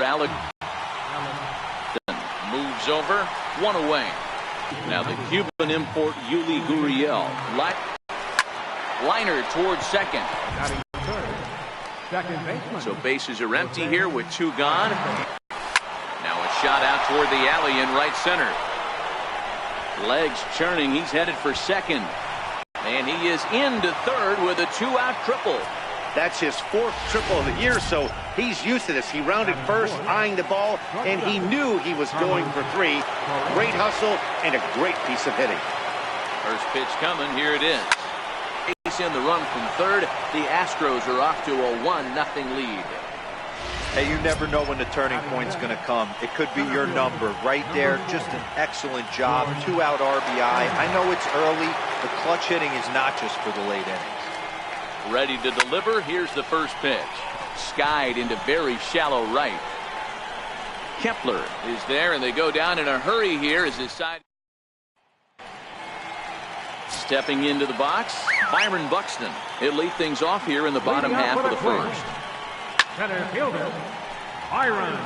for Alec. Moves over, one away. Now the Cuban import Yuli Gurriel. Liner towards second. So bases are empty here with 2 gone. Now a shot out toward the alley in right center. Legs churning. He's headed for second. And he is into third with a 2-out triple. That's his 4th triple of the year, so he's used to this. He rounded first, eyeing the ball, and he knew he was going for 3. Great hustle and a great piece of hitting. First pitch coming. Here it is. Ace in the run from third. The Astros are off to a 1-0 lead. Hey, you never know when the turning point's going to come. It could be your number right there. Just an excellent job. 2-out RBI. I know it's early, but clutch hitting is not just for the late innings. Ready to deliver. Here's the first pitch. Skied into very shallow right. Kepler is there, and they go down in a hurry here as his side. Stepping into the box, Byron Buxton. He'll lead things off here in the bottom half of the first. Center fielder, Byron.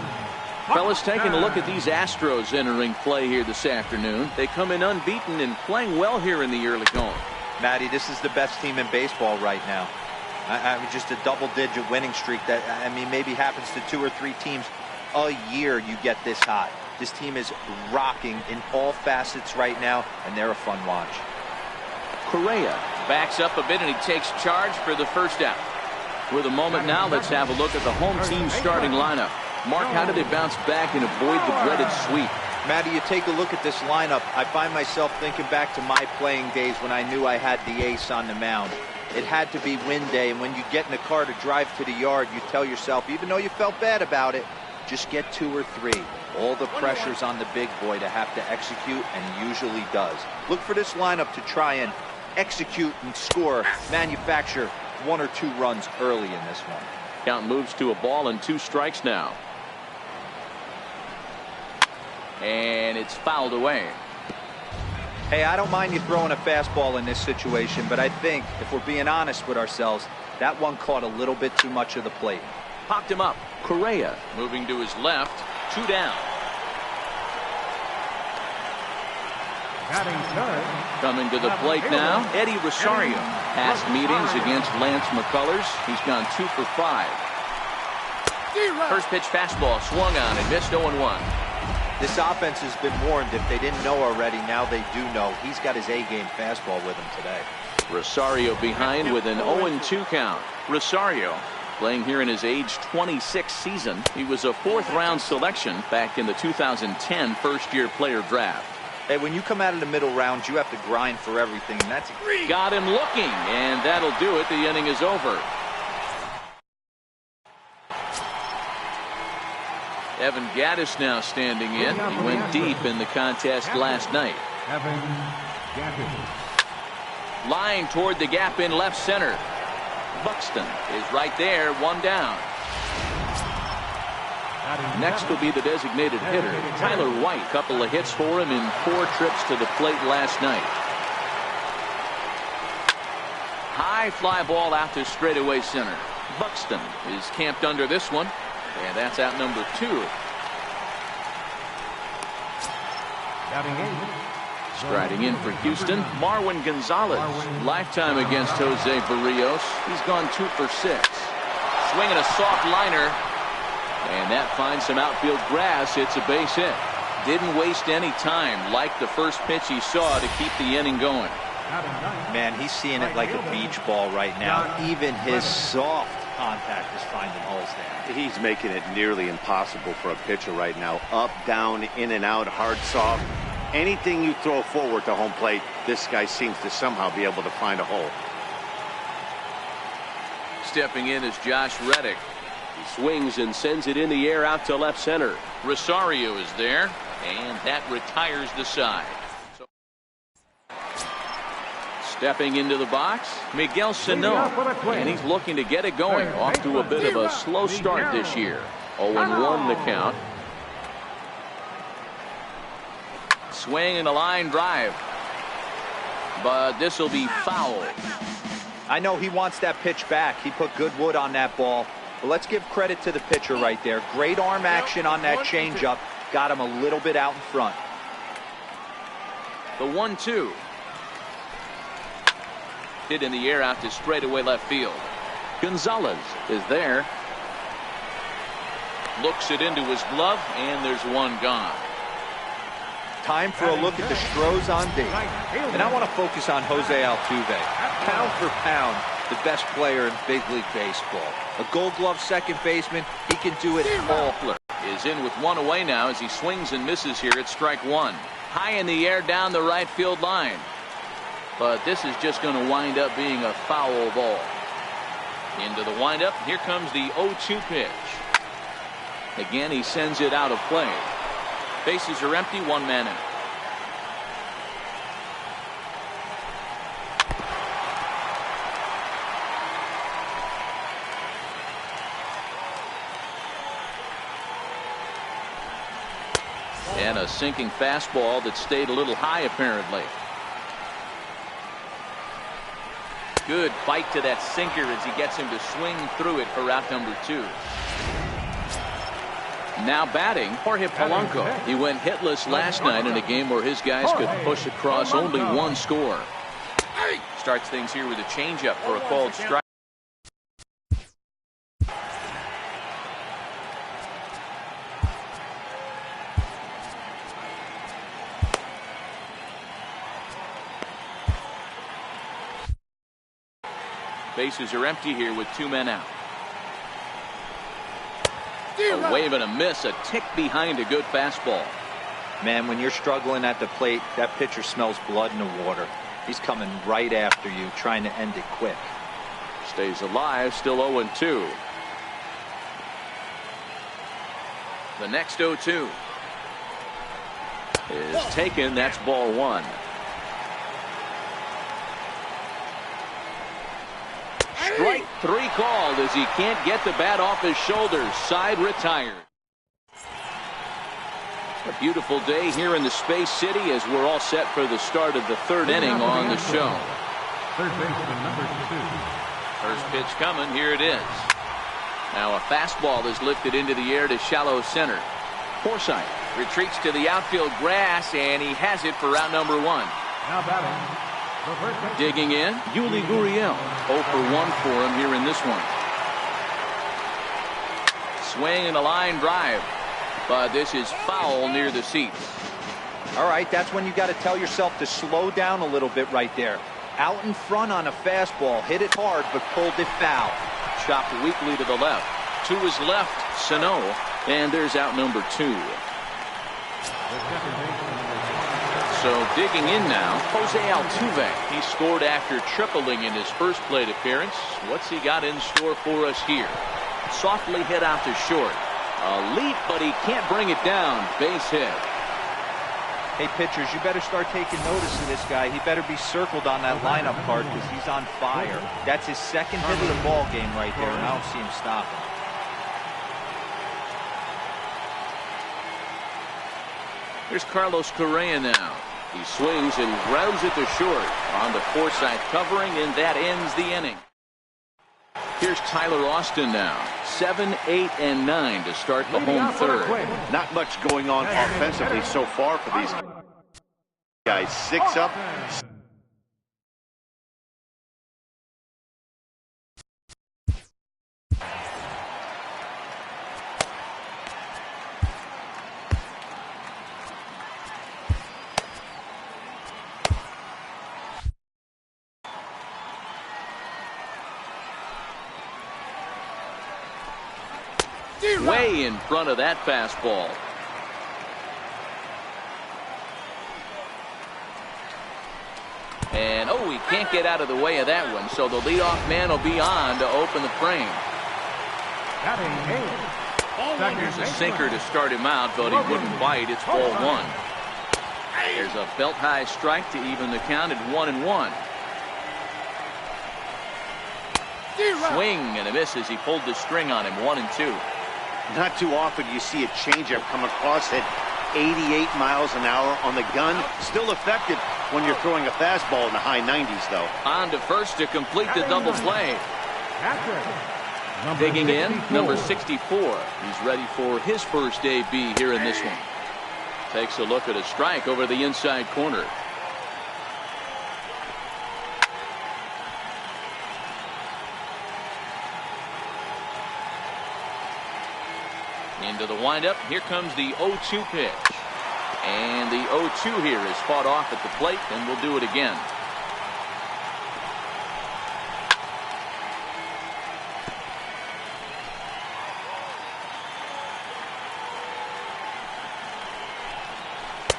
Fellas, taking a look at these Astros entering play here this afternoon. They come in unbeaten and playing well here in the early going. Matty, this is the best team in baseball right now. I mean, just a double-digit winning streak that, I mean, maybe happens to 2 or 3 teams a year. You get this hot. This team is rocking in all facets right now, and they're a fun watch. Correa backs up a bit, and he takes charge for the first out. With a moment now, let's have a look at the home team starting lineup. Mark, how did they bounce back and avoid the dreaded sweep? Matty, you take a look at this lineup. I find myself thinking back to my playing days when I knew I had the ace on the mound. It had to be win day, and when you get in a car to drive to the yard, you tell yourself, even though you felt bad about it, just get 2 or 3. All the pressure's on the big boy to have to execute, and he usually does. Look for this lineup to try and execute and score, manufacture 1 or 2 runs early in this one. Count moves to a ball and 2 strikes now. And it's fouled away. Hey, I don't mind you throwing a fastball in this situation, but I think if we're being honest with ourselves, that one caught a little bit too much of the plate. Popped him up. Correa moving to his left. 2 down. Coming to the plate now, Eddie Rosario. Past meetings against Lance McCullers, he's gone 2 for 5. First pitch fastball swung on and missed 0-1. This offense has been warned. If they didn't know already, now they do know. He's got his A-game fastball with him today. Rosario behind with an 0-2 count. Rosario playing here in his age 26 season. He was a 4th-round selection back in the 2010 first-year player draft. Hey, when you come out of the middle rounds, you have to grind for everything, and that's got him looking, and that'll do it. The inning is over. Evan Gattis now standing in. He went deep in the contest last night. Line toward the gap in left center. Buxton is right there, 1 down. Next will be the designated hitter, Tyler White. Couple of hits for him in 4 trips to the plate last night. High fly ball out to straightaway center. Buxton is camped under this one, and that's out number 2. Striding in for Houston, Marwin González. Lifetime against Jose Barrios. He's gone 2 for 6. Swinging a soft liner. And that finds some outfield grass. It's a base hit. Didn't waste any time. Like the first pitch he saw to keep the inning going. Man, he's seeing it like a beach ball right now. Even his soft contact is finding holes there. He's making it nearly impossible for a pitcher right now. Up, down, in and out, hard, soft. Anything you throw forward to home plate, this guy seems to somehow be able to find a hole. Stepping in is Josh Reddick. He swings and sends it in the air out to left center. Rosario is there, and that retires the side. Stepping into the box, Miguel Sanó, and he's looking to get it going. Off to a bit of a slow start this year. 0-1 the count. Swing and a line drive, but this will be foul. I know he wants that pitch back. He put good wood on that ball, But let's give credit to the pitcher right there. Great arm action on that changeup. Got him a little bit out in front. The 1-2. Hit in the air out to straightaway left field. González is there. Looks it into his glove, and there's one gone. Time for a look at the Stros on D. And I want to focus on José Altuve. Pound for pound, the best player in Big League Baseball. A Gold Glove second baseman, he can do it all. Is in with one away now as he swings and misses here at strike one. High in the air down the right field line. But this is just going to wind up being a foul ball. Into the windup. Here comes the 0-2 pitch. Again, he sends it out of play. Bases are empty, one man out. And a sinking fastball that stayed a little high apparently. Good bite to that sinker as he gets him to swing through it for out number 2. Now batting, Jorge Polanco. He went hitless last night in a game where his guys could push across only one score. Starts things here with a changeup for a called strike. Bases are empty here with 2 men out. A wave and a miss, a tick behind a good fastball. Man, when you're struggling at the plate, that pitcher smells blood in the water. He's coming right after you, trying to end it quick. Stays alive, still 0-2. The next 0-2 is taken. That's ball 1. Strike 3 called as he can't get the bat off his shoulders. Side retired. A beautiful day here in the Space City as we're all set for the start of the 3rd inning on the show. Third baseman number 2. First pitch coming. Here it is. Now a fastball is lifted into the air to shallow center. Forsythe retreats to the outfield grass, and he has it for out number 1. Now batting. Digging in, Yuli Gurriel. 0 for 1 for him here in this one. Swing and a line drive. But this is foul near the seats. All right, that's when you got to tell yourself to slow down a little bit right there. Out in front on a fastball. Hit it hard, but pulled it foul. Chopped weakly to the left. To his left, Sanó. And there's out number 2. So digging in now, José Altuve. He scored after tripling in his first plate appearance. What's he got in store for us here? Softly hit out to short. A leap, but he can't bring it down. Base hit. Hey, pitchers, you better start taking notice of this guy. He better be circled on that lineup card because he's on fire. That's his 2nd hit of the ball game right there, and I don't see him stopping. Here's Carlos Correa now. He swings and grounds it to short on the Forsythe covering, and that ends the inning. Here's Tyler Austin now. 7, 8, and 9 to start the home 3rd. Not much going on offensively so far for these guys. 6 up. Way in front of that fastball. And oh, he can't get out of the way of that one, so the leadoff man will be on to open the frame. Here's a sinker to start him out, but he wouldn't bite. It's ball 1. There's a belt high strike to even the count at 1-1. Swing and a miss as he pulled the string on him. 1-2. Not too often you see a changeup come across at 88 miles an hour on the gun. Still effective when you're throwing a fastball in the high 90s, though. On to first to complete the double play. Digging in, 64. number 64. He's ready for his first AB here in this one. Takes a look at a strike over the inside corner. Into the windup. Here comes the 0-2 pitch. And the 0-2 here is fought off at the plate, and we'll do it again.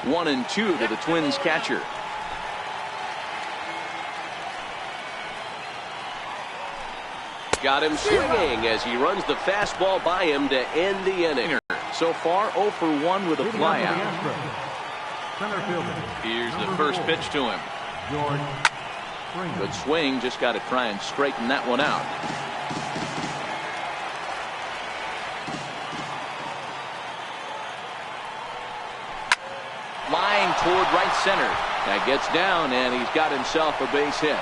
One and two to the Twins catcher. Got him swinging as he runs the fastball by him to end the inning. So far 0 for 1 with a flyout. Center fielder. Here's the first pitch to him. George. Good swing, just got to try and straighten that one out. Line toward right center. That gets down, and he's got himself a base hit.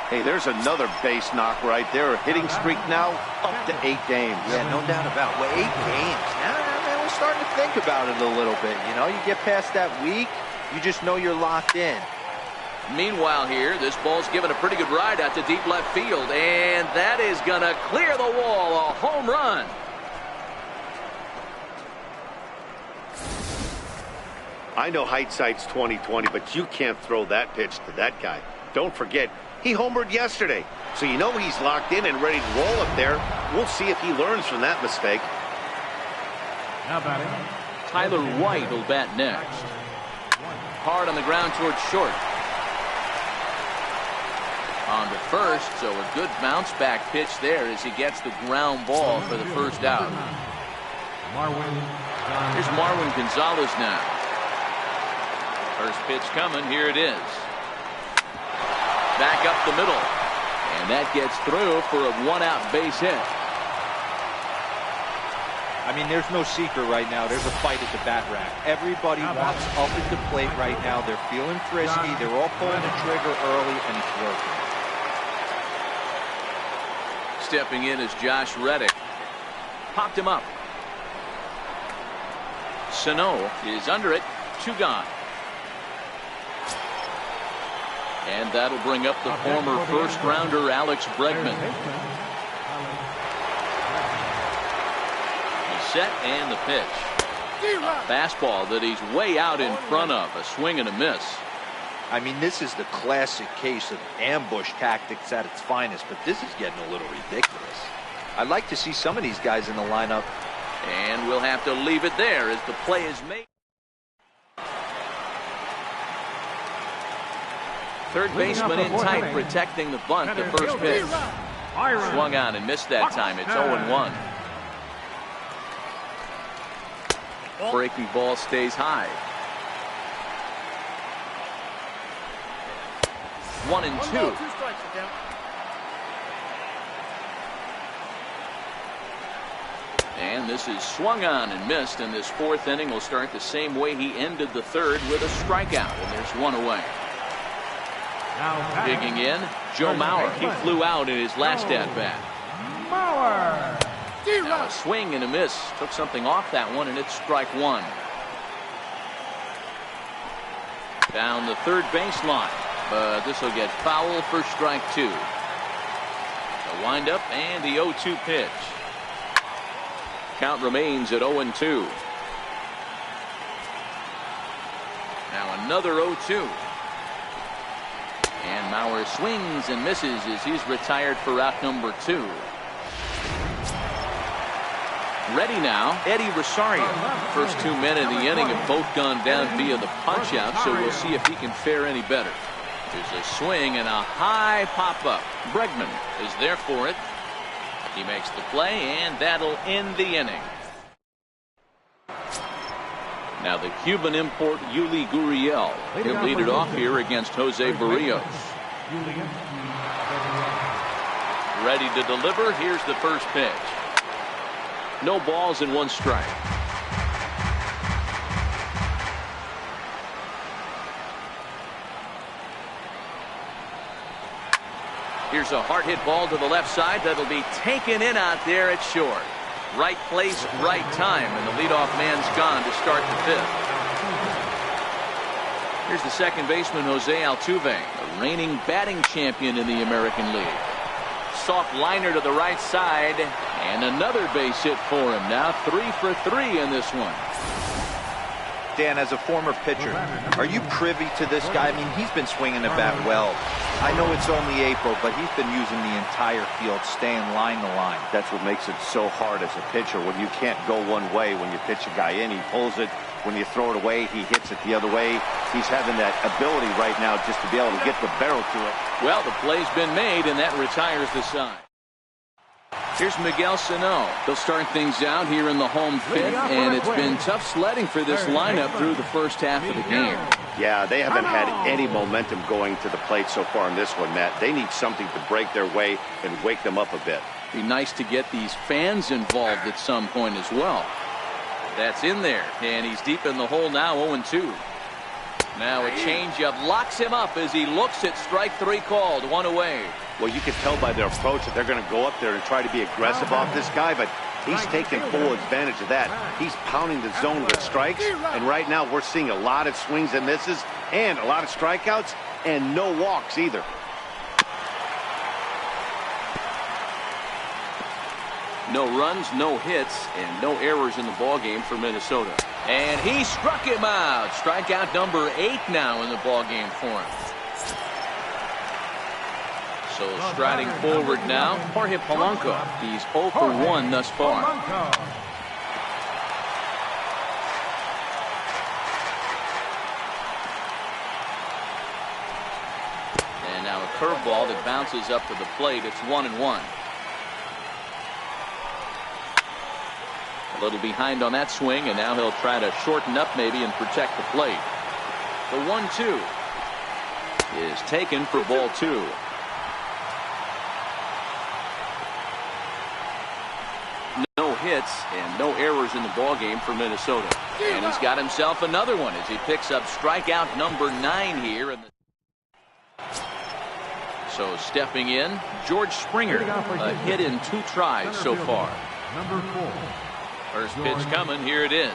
Hey, there's another base knock right there. A hitting streak now up to 8 games. Yeah, no doubt about it. Well, 8 games. Now we're starting to think about it a little bit. You know, you get past that week, you just know you're locked in. Meanwhile here, this ball's given a pretty good ride out to deep left field, and that is going to clear the wall. A home run. I know hindsight's 20/20, but you can't throw that pitch to that guy. Don't forget, he homered yesterday, so you know he's locked in and ready to roll up there. We'll see if he learns from that mistake. Now batting. Tyler White will bat next. Hard on the ground towards short. On to first, so a good bounce back pitch there as he gets the ground ball for the first out. Here's Marwin González now. First pitch coming, here it is. Back up the middle. And that gets through for a 1-out base hit. I mean, there's no secret right now. There's a fight at the bat rack. Everybody wants up at the plate right now. They're feeling frisky. They're all pulling the trigger early, and it's working. Stepping in is Josh Reddick. Popped him up. Sanó is under it. 2 gone. And that'll bring up the former first-rounder Alex Bregman. He's set and the pitch. A fastball that he's way out in front of. A swing and a miss. I mean, this is the classic case of ambush tactics at its finest, but this is getting a little ridiculous. I'd like to see some of these guys in the lineup. And we'll have to leave it there as the play is made. Third baseman in tight, protecting the bunt, the first pitch. Swung on and missed that time. It's 0-1. Breaking ball stays high. 1-2. And this is swung on and missed, and this 4th inning will start the same way he ended the 3rd with a strikeout, and there's 1 away. Digging in, Joe Mauer. He flew out in his last at-bat. Now a swing and a miss. Took something off that one, and it's strike 1. Down the third baseline, but this will get foul for strike 2. The windup and the 0-2 pitch. Count remains at 0-2. Now another 0-2. And Mauer swings and misses as he's retired for out number 2. Ready now, Eddie Rosario. First 2 men in the inning have both gone down via the punch-out, so we'll see if he can fare any better. There's a swing and a high pop-up. Bregman is there for it. He makes the play, and that'll end the inning. Now the Cuban import Yuli Gurriel. He'll lead it off here against José Berríos. Ready to deliver. Here's the first pitch. No balls and 1 strike. Here's a hard hit ball to the left side that'll be taken in out there at short. Right place, right time, and the leadoff man's gone to start the fifth. Here's the second baseman, José Altuve, the reigning batting champion in the American League. Soft liner to the right side, and another base hit for him. Now 3 for 3 in this one. Dan, as a former pitcher, are you privy to this guy? I mean, he's been swinging the bat well. I know it's only April, but he's been using the entire field, staying line to line. That's what makes it so hard as a pitcher when you can't go one way. When you pitch a guy in, he pulls it. When you throw it away, he hits it the other way. He's having that ability right now just to be able to get the barrel to it. Well, the play's been made, and that retires the side. Here's Miguel Sanó. They'll start things out here in the home fifth, and it's been tough sledding for this lineup through the first half of the game. Yeah, they haven't had any momentum going to the plate so far in this one, Matt. They need something to break their way and wake them up a bit. Be nice to get these fans involved at some point as well. That's in there, and he's deep in the hole now, 0-2. Now a changeup locks him up as he looks at strike 3 called, 1 away. Well, you can tell by their approach that they're going to go up there and try to be aggressive off this guy, but he's taking full advantage of that. He's pounding the zone with strikes, and right now we're seeing a lot of swings and misses and a lot of strikeouts and no walks either. No runs, no hits, and no errors in the ballgame for Minnesota. And he struck him out. Strikeout number 8 now in the ballgame for him. So striding forward now, Jorge Polanco. He's 0 for 1 thus far. And now a curveball that bounces up to the plate. It's 1-1. A little behind on that swing, and now he'll try to shorten up maybe and protect the plate. The 1-2 is taken for ball 2. No hits and no errors in the ballgame for Minnesota. And he's got himself another one as he picks up strikeout number 9 here. So stepping in, George Springer, a hit in 2 tries so far. Number 4. First pitch coming, here it is.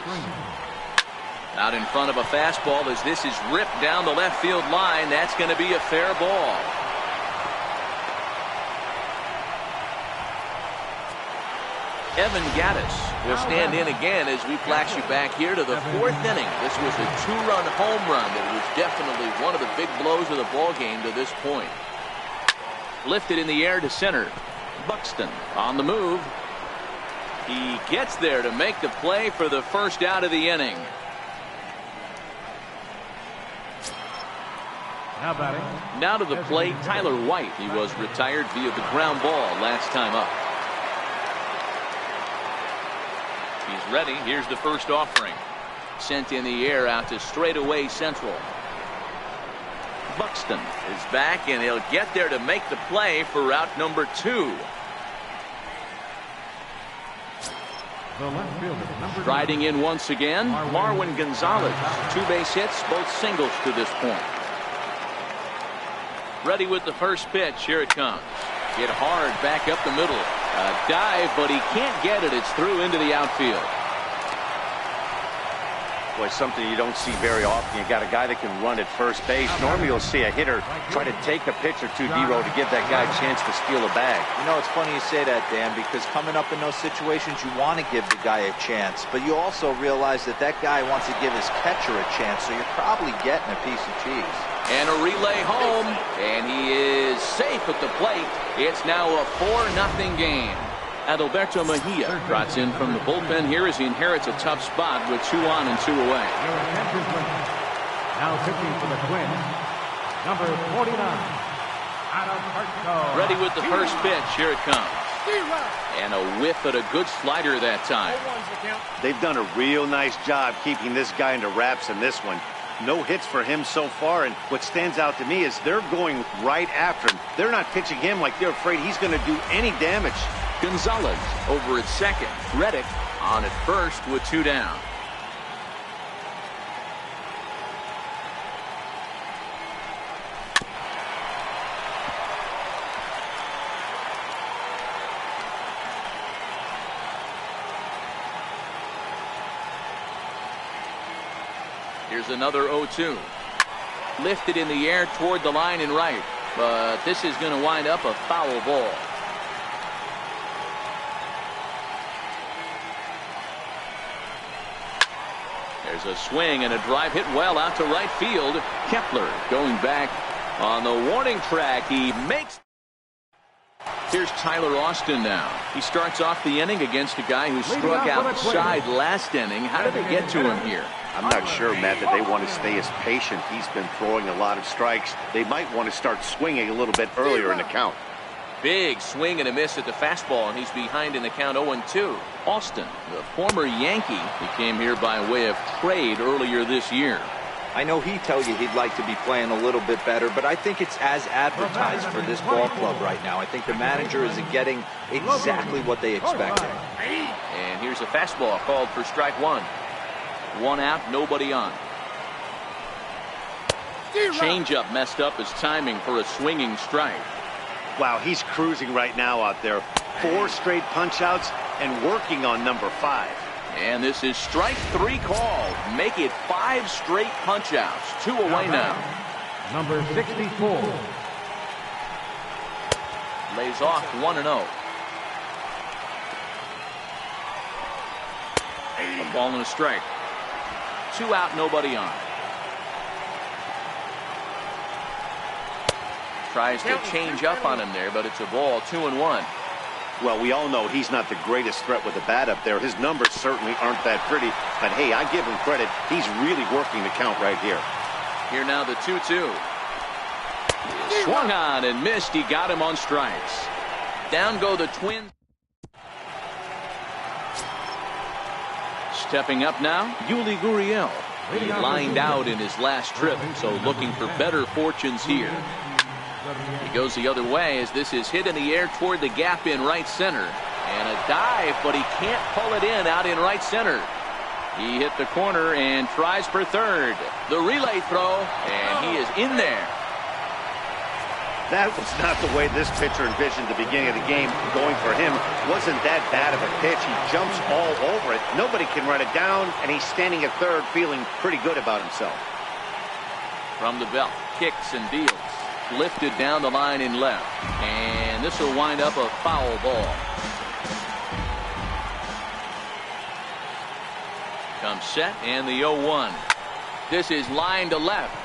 Out in front of a fastball as this is ripped down the left field line. That's going to be a fair ball. Evan Gattis will stand in again as we flash you back here to the 4th inning. This was a 2-run home run that was definitely one of the big blows of the ball game to this point. Lifted in the air to center. Buxton on the move. He gets there to make the play for the first out of the inning. Now batting. Now to the plate, Tyler White. He was retired via the ground ball last time up. He's ready. Here's the first offering. Sent in the air out to straightaway central. Buxton is back, and he'll get there to make the play for route number 2. The left fielder, number Striding in once again, Marwin González. 2 base hits, both singles to this point. Ready with the first pitch. Here it comes. Hit hard back up the middle. A dive, but he can't get it. It's through into the outfield. Boy, something you don't see very often. You got a guy that can run at first base. Normally you'll see a hitter try to take a pitch or two, D-Row, to give that guy a chance to steal a bag. You know, it's funny you say that, Dan, because coming up in those situations, you want to give the guy a chance, but you also realize that that guy wants to give his catcher a chance, so you're probably getting a piece of cheese. And a relay home, and he is safe at the plate. It's now a 4-0 game. Adalberto Mejia trots in from the bullpen here as he inherits a tough spot with 2 on and 2 away. Your attention, please. Now pitching for the Twins, number 49, Adalberto. Ready with the first pitch. Here it comes. And a whiff at a good slider that time. They've done a real nice job keeping this guy into wraps in this one. No hits for him so far, and what stands out to me is they're going right after him. They're not pitching him like they're afraid he's going to do any damage. González over at second. Reddick on at first with 2 down. Here's another 0-2. Lifted in the air toward the line and right. But this is going to wind up a foul ball. There's a swing and a drive hit well out to right field. Kepler going back on the warning track. He makes. Here's Tyler Austin now. He starts off the inning against a guy who struck outside last inning. How did they get to him here? I'm not sure, Matt, that they want to stay as patient. He's been throwing a lot of strikes. They might want to start swinging a little bit earlier in the count. Big swing and a miss at the fastball, and he's behind in the count 0-2. Austin, the former Yankee, he came here by way of trade earlier this year. I know he'd tell you he'd like to be playing a little bit better, but I think it's as advertised for this ball club right now. I think the manager is getting exactly what they expected. And here's a fastball called for strike one. One out, nobody on. Changeup messed up his timing for a swinging strike. Wow, he's cruising right now out there. 4 straight punch-outs and working on number 5. And this is strike 3 called. Make it 5 straight punch-outs. 2 away now. Number 64. Lays off 1-0. A ball and a strike. 2 out, nobody on. Tries to change up on him there, but it's a ball. 2-1. Well, we all know he's not the greatest threat with the bat up there. His numbers certainly aren't that pretty. But, hey, I give him credit. He's really working the count right here. Here now the 2-2. Swung on and missed. He got him on strikes. Down go the Twins. Stepping up now, Yuli Gurriel. He lined out in his last trip, so looking for better fortunes here. He goes the other way as this is hit in the air toward the gap in right center. And a dive, but he can't pull it in out in right center. He hit the corner and tries for third. The relay throw, and he is in there. That was not the way this pitcher envisioned the beginning of the game. Going for him wasn't that bad of a pitch. He jumps all over it. Nobody can run it down, and he's standing at third feeling pretty good about himself. From the belt, kicks and deals. Lifted down the line in left. And this will wind up a foul ball. Comes set and the 0-1. This is line to left.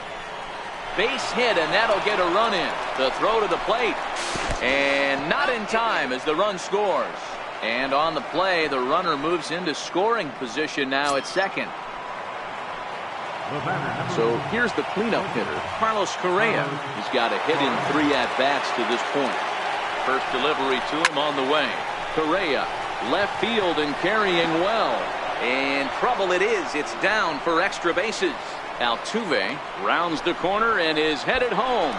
Base hit, and that'll get a run in. The throw to the plate. And not in time as the run scores. And on the play, the runner moves into scoring position now at second. So here's the cleanup hitter, Carlos Correa. He's got a hit in 3 at-bats to this point. First delivery to him on the way. Correa, left field and carrying well. And trouble it is. It's down for extra bases. Altuve rounds the corner and is headed home.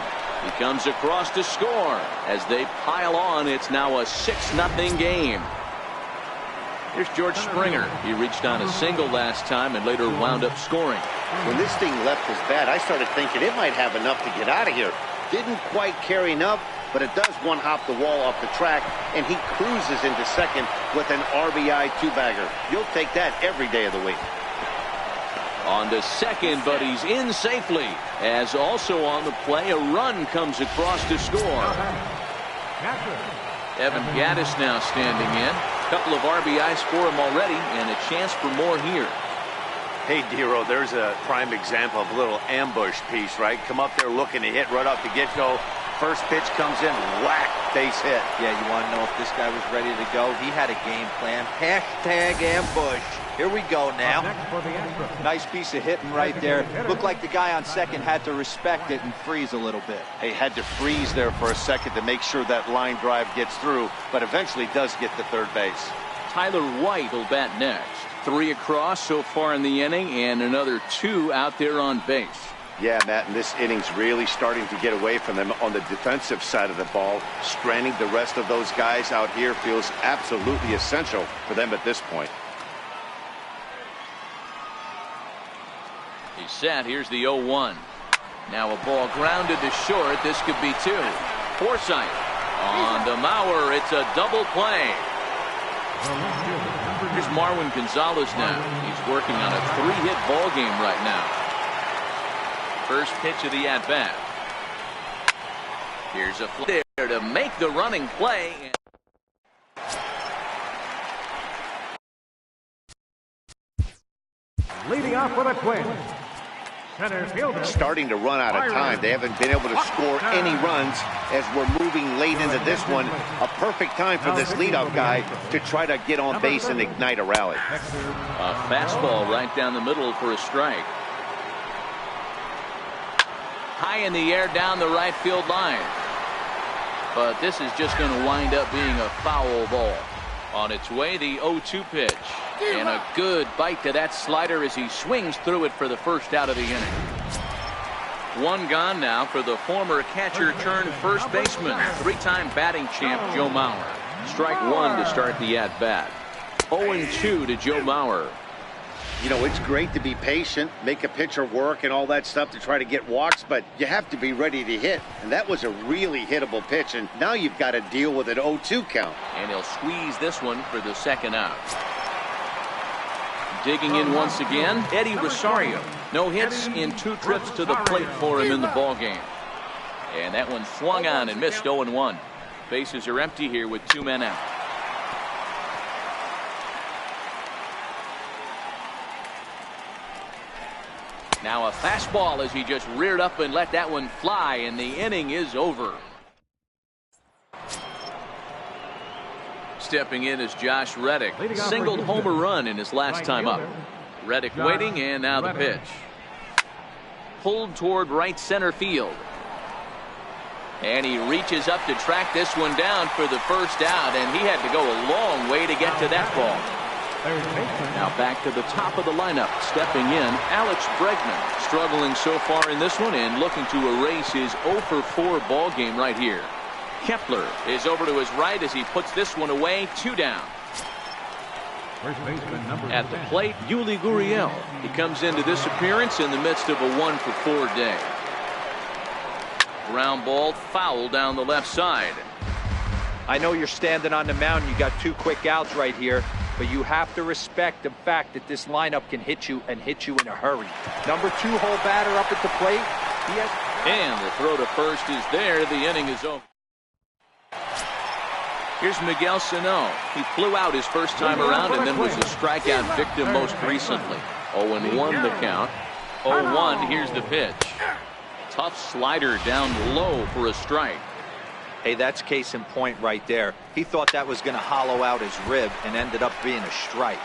He comes across to score. As they pile on, it's now a 6-0 game. Here's George Springer. He reached on a single last time and later wound up scoring. When this thing left his bat, I started thinking it might have enough to get out of here. Didn't quite carry enough, but it does one-hop the wall off the track, and he cruises into second with an RBI 2-bagger. You'll take that every day of the week. On to second, but he's in safely. As also on the play, a run comes across to score. Evan Gattis now standing in. A couple of RBIs for him already, and a chance for more here. Hey, Dero, there's a prime example of a little ambush piece, right? Come up there looking to hit right off the get-go. First pitch comes in, whack, base hit. Yeah, you want to know if this guy was ready to go? He had a game plan. Hashtag ambush. Here we go now. Nice piece of hitting right there. Looked like the guy on second had to respect it and freeze a little bit. He had to freeze there for a second to make sure that line drive gets through, but eventually does get to third base. Tyler White will bat next. 3 across so far in the inning, and another 2 out there on base. Yeah, Matt, and this inning's really starting to get away from them on the defensive side of the ball. Stranding the rest of those guys out here feels absolutely essential for them at this point. He's set. Here's the 0-1. Now a ball grounded to short. This could be 2. Forsythe on to Mauer. It's a double play. Here's Marwin González now. He's working on a 3-hit ball game right now. First pitch of the at-bat. Here's a flare to make the running play. Leading off for the Twins, center fielder. Starting to run out of time. They haven't been able to score any runs as we're moving late into this one. A perfect time for this leadoff guy to try to get on base and ignite a rally. A fastball right down the middle for a strike. High in the air down the right field line. But this is just going to wind up being a foul ball. On its way, the 0-2 pitch. And a good bite to that slider as he swings through it for the first out of the inning. One gone now for the former catcher turned first baseman, three-time batting champ Joe Mauer. Strike one to start the at-bat. 0-2 to Joe Mauer. You know, it's great to be patient, make a pitcher work and all that stuff to try to get walks, but you have to be ready to hit. And that was a really hittable pitch, and now you've got to deal with an 0-2 count. And he'll squeeze this one for the second out. Digging in once again, Eddie Rosario. No hits in 2 trips to the plate for him in the ballgame. And that one swung on and missed 0-1. Bases are empty here with 2 men out. Now a fastball as he just reared up and let that one fly, and the inning is over. Stepping in is Josh Reddick. Singled homer run in his last time up. Reddick waiting, and now the pitch. Pulled toward right center field. And he reaches up to track this one down for the first out, and he had to go a long way to get to that ball. Now back to the top of the lineup. Stepping in, Alex Bregman. Struggling so far in this one and looking to erase his 0-for-4 ball game right here. Kepler is over to his right as he puts this one away. 2 down. At the plate, Yuli Gurriel. He comes into this appearance in the midst of a 1-for-4 day. Ground ball foul down the left side. I know you're standing on the mound. You got 2 quick outs right here, but you have to respect the fact that this lineup can hit you and hit you in a hurry. Number 2-hole batter up at the plate. And the throw to first is there. The inning is over. Here's Miguel Sanó. He flew out his first time around and then was a strikeout victim most recently. 0-1 the count. 0-1. Here's the pitch. Tough slider down low for a strike. Hey, that's case in point right there. He thought that was going to hollow out his rib and ended up being a strike.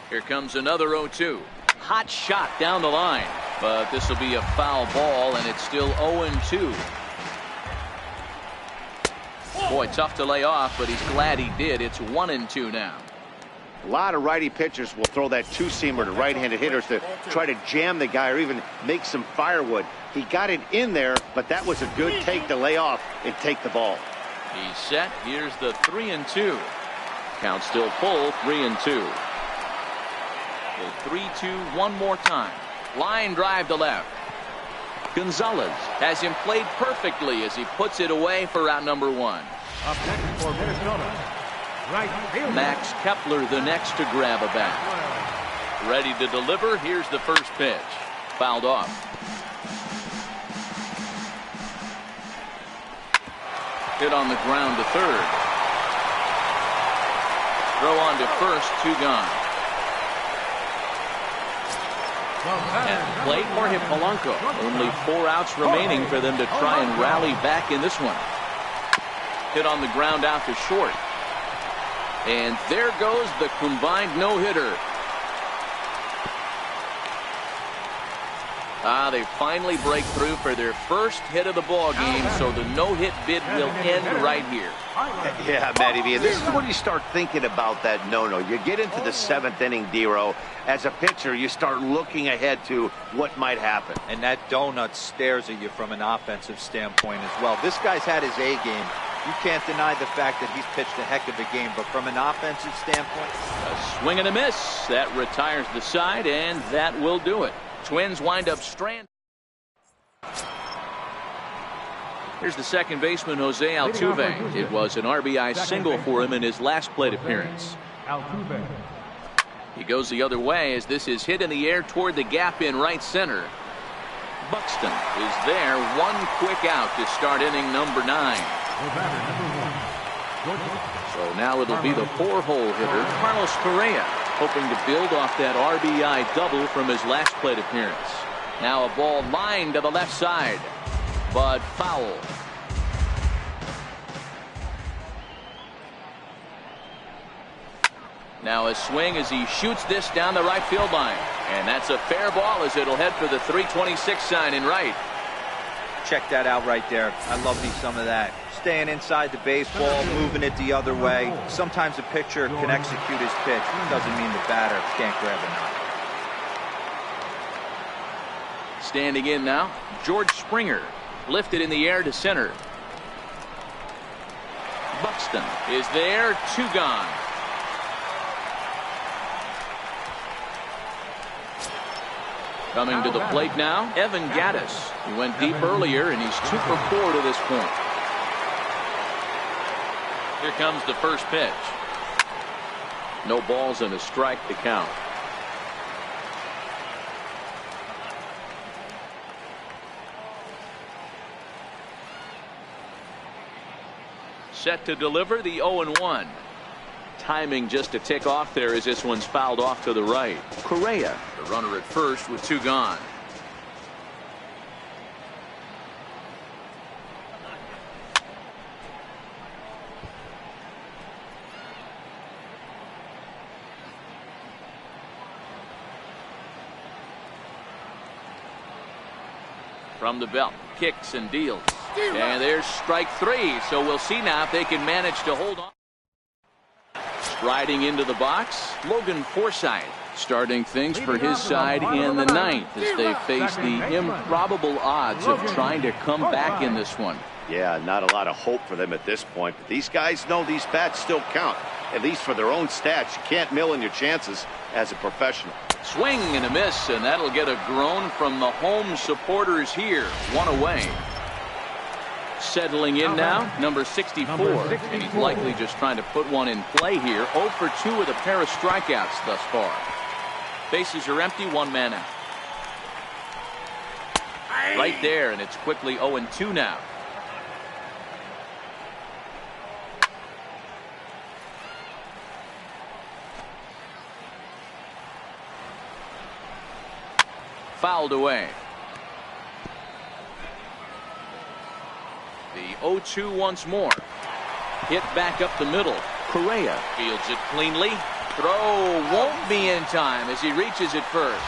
Here comes another 0-2. Hot shot down the line. But this will be a foul ball, and it's still 0-2. Boy, tough to lay off, but he's glad he did. It's 1-2 now. A lot of righty pitchers will throw that 2-seamer to right-handed hitters to try to jam the guy or even make some firewood. He got it in there, but that was a good take to lay off and take the ball. He's set. Here's the 3-2. Count still full. 3-2. The 3-2 one more time. Line drive to left. González has him played perfectly as he puts it away for out number 1. Up next for Minnesota, right fielder Max Kepler the next to grab a bat. Ready to deliver. Here's the first pitch. Fouled off. Hit on the ground to third. Throw on to first. 2 gone. At the plate, Jorge Polanco. Only 4 outs remaining for them to try and rally back in this one. Hit on the ground out to short. And there goes the combined no-hitter. They finally break through for their first hit of the ball game, so the no-hit bid will end right here. Yeah, Matty V, this is when you start thinking about that no-no. You get into the 7th inning, D-Row. As a pitcher, you start looking ahead to what might happen. And that donut stares at you from an offensive standpoint as well. This guy's had his A game. You can't deny the fact that he's pitched a heck of a game, but from an offensive standpoint, a swing and a miss. That retires the side, and that will do it. Twins wind up stranded. Here's the second baseman, José Altuve. It was an RBI single for him in his last plate appearance. Altuve. He goes the other way as this is hit in the air toward the gap in right center. Buxton is there. One quick out to start inning number 9. So now it'll be the 4-hole hitter, Carlos Correa, hoping to build off that RBI double from his last plate appearance. Now a ball lined to the left side, but foul. Now a swing as he shoots this down the right field line. And that's a fair ball as it'll head for the 326 sign in right. Check that out right there. I love me some of that. Staying inside the baseball, moving it the other way. Sometimes a pitcher can execute his pitch. Doesn't mean the batter can't grab a knot. Standing in now, George Springer. Lifted in the air to center. Buxton is there. 2 gone. Coming to the plate now, Evan Gattis. He went deep earlier, and he's 2 for 4 to this point. Here comes the first pitch. No balls and a strike to count. Set to deliver the 0-1. Timing just a tick off there as this one's fouled off to the right. Correa, the runner at first with 2 gone. From the belt, kicks and deals. And there's strike 3, so we'll see now if they can manage to hold on. Striding into the box, Logan Forsythe, starting things for his side in the 9th as they face the improbable odds of trying to come back in this one. Yeah, not a lot of hope for them at this point, but these guys know these bats still count, at least for their own stats. You can't mill in your chances as a professional. Swing and a miss, and that'll get a groan from the home supporters here. 1 away. Settling in now, number 64, and he's likely just trying to put one in play here. 0 for 2 with a pair of strikeouts thus far. Bases are empty, 1 man out. Right there, and it's quickly 0-2 now. Fouled away. The 0-2 once more. Hit back up the middle. Correa fields it cleanly. Throw won't be in time as he reaches it first.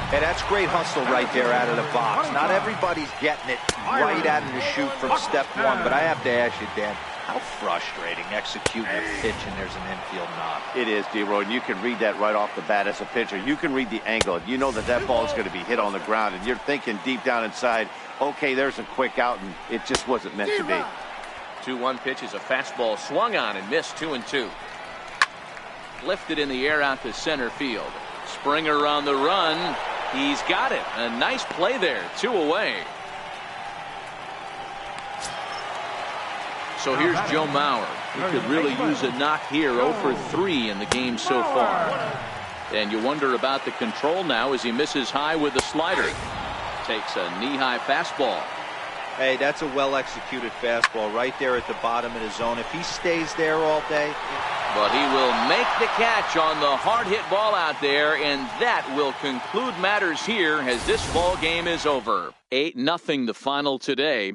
Hey, that's great hustle right there out of the box. Not everybody's getting it right out of the chute from step 1, but I have to ask you, Dan, how frustrating executing a pitch and there's an infield knock. It is, D-Roy, and you can read that right off the bat as a pitcher. You can read the angle. You know that that ball is going to be hit on the ground, and you're thinking deep down inside, okay, there's a quick out, and it just wasn't meant to be. 2-1 pitch is a fastball swung on and missed. 2-2. Lifted in the air out to center field. Springer on the run. He's got it. A nice play there. 2 away. So here's Joe Mauer. He could really use a knock here. 0 for 3 in the game so far. And you wonder about the control now as he misses high with the slider. Takes a knee-high fastball. Hey, that's a well-executed fastball right there at the bottom of the zone. If he stays there all day. But he will make the catch on the hard-hit ball out there, and that will conclude matters here as this ball game is over. 8-0 the final today.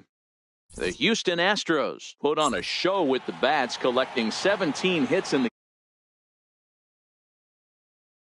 The Houston Astros put on a show with the bats, collecting 17 hits in the